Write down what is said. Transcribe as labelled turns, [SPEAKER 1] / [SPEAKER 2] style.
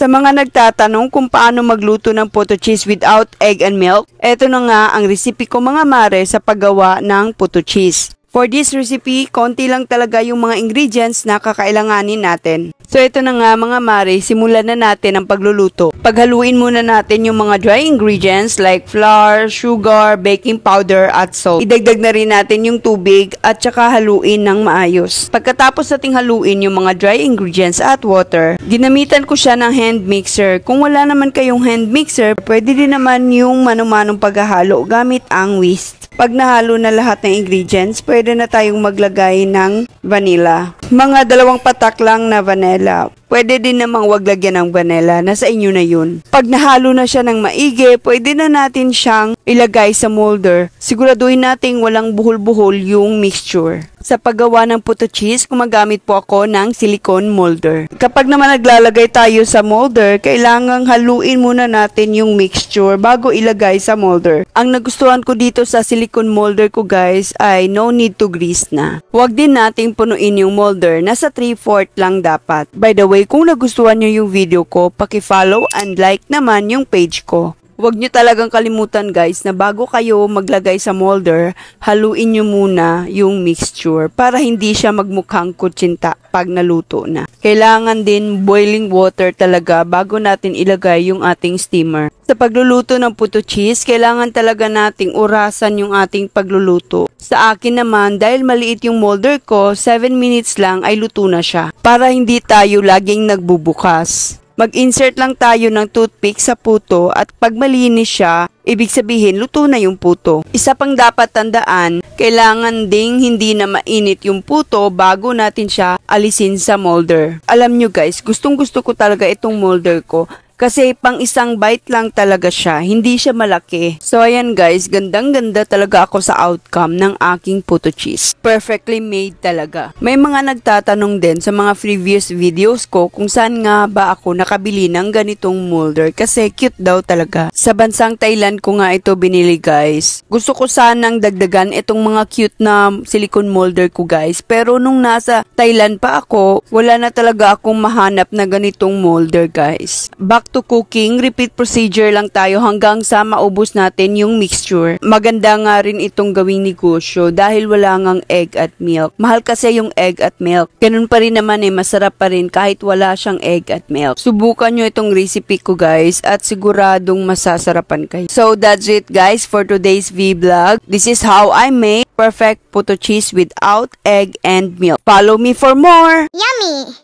[SPEAKER 1] Sa mga nagtatanong kung paano magluto ng puto cheese without egg and milk, eto na nga ang recipe ko mga mare sa paggawa ng puto cheese. For this recipe, konti lang talaga yung mga ingredients na kakailanganin natin. So ito na nga mga mare, simulan na natin ang pagluluto. Paghaluin muna natin yung mga dry ingredients like flour, sugar, baking powder at salt. Idagdag na rin natin yung tubig at saka haluin ng maayos. Pagkatapos nating haluin yung mga dry ingredients at water, ginamitan ko siya ng hand mixer. Kung wala naman kayong hand mixer, pwede din naman yung mano-manong paghahalo gamit ang whisk. Pag nahalo na lahat ng ingredients, pwede na tayong maglagay ng vanilla. Mga 2 patak lang na vanilla. Pwede din namang wag lagyan ng vanilla, nasa inyo na yun. Pag nahalo na siya ng maigi, pwede na natin siyang ilagay sa molder. Siguraduhin nating walang buhol-buhol yung mixture. Sa paggawa ng puto cheese, gumagamit po ako ng silicone molder. Kapag naman naglalagay tayo sa molder, kailangang haluin muna natin yung mixture bago ilagay sa molder. Ang nagustuhan ko dito sa silicone molder ko guys ay no need to grease na. Huwag din nating punuin yung molder, nasa 3/4 lang dapat. By the way, kung nagustuhan nyo yung video ko, paki-follow and like naman yung page ko. Huwag nyo talagang kalimutan guys na bago kayo maglagay sa molder, haluin nyo muna yung mixture para hindi siya magmukhang kutsinta pag naluto na. Kailangan din boiling water talaga bago natin ilagay yung ating steamer. Sa pagluluto ng puto cheese, kailangan talaga nating orasan yung ating pagluluto. Sa akin naman, dahil maliit yung molder ko, 7 minutes lang ay luto na siya. Para hindi tayo laging nagbubukas. Mag-insert lang tayo ng toothpick sa puto at pag malinis siya, ibig sabihin luto na yung puto. Isa pang dapat tandaan, kailangan ding hindi na mainit yung puto bago natin siya alisin sa molder. Alam nyo guys, gustong-gusto ko talaga itong molder ko. Kasi pang isang bite lang talaga siya, hindi siya malaki. So ayan guys, gandang-ganda talaga ako sa outcome ng aking puto cheese. Perfectly made talaga. May mga nagtatanong din sa mga previous videos ko kung saan nga ba ako nakabili ng ganitong molder kasi cute daw talaga. Sa bansang Thailand ko nga ito binili guys. Gusto ko sanang dagdagan itong mga cute na silicone molder ko guys. Pero nung nasa Thailand pa ako, wala na talaga akong mahanap na ganitong molder guys. Back to cooking, repeat procedure lang tayo hanggang sa maubos natin yung mixture. Maganda nga rin itong gawing negosyo dahil wala ngang egg at milk. Mahal kasi yung egg at milk. Ganun pa rin naman masarap pa rin kahit wala siyang egg at milk. Subukan nyo itong recipe ko guys at siguradong masasarapan kayo. So that's it guys for today's vlog. This is how I make perfect puto cheese without egg and milk. Follow me for more!
[SPEAKER 2] Yummy!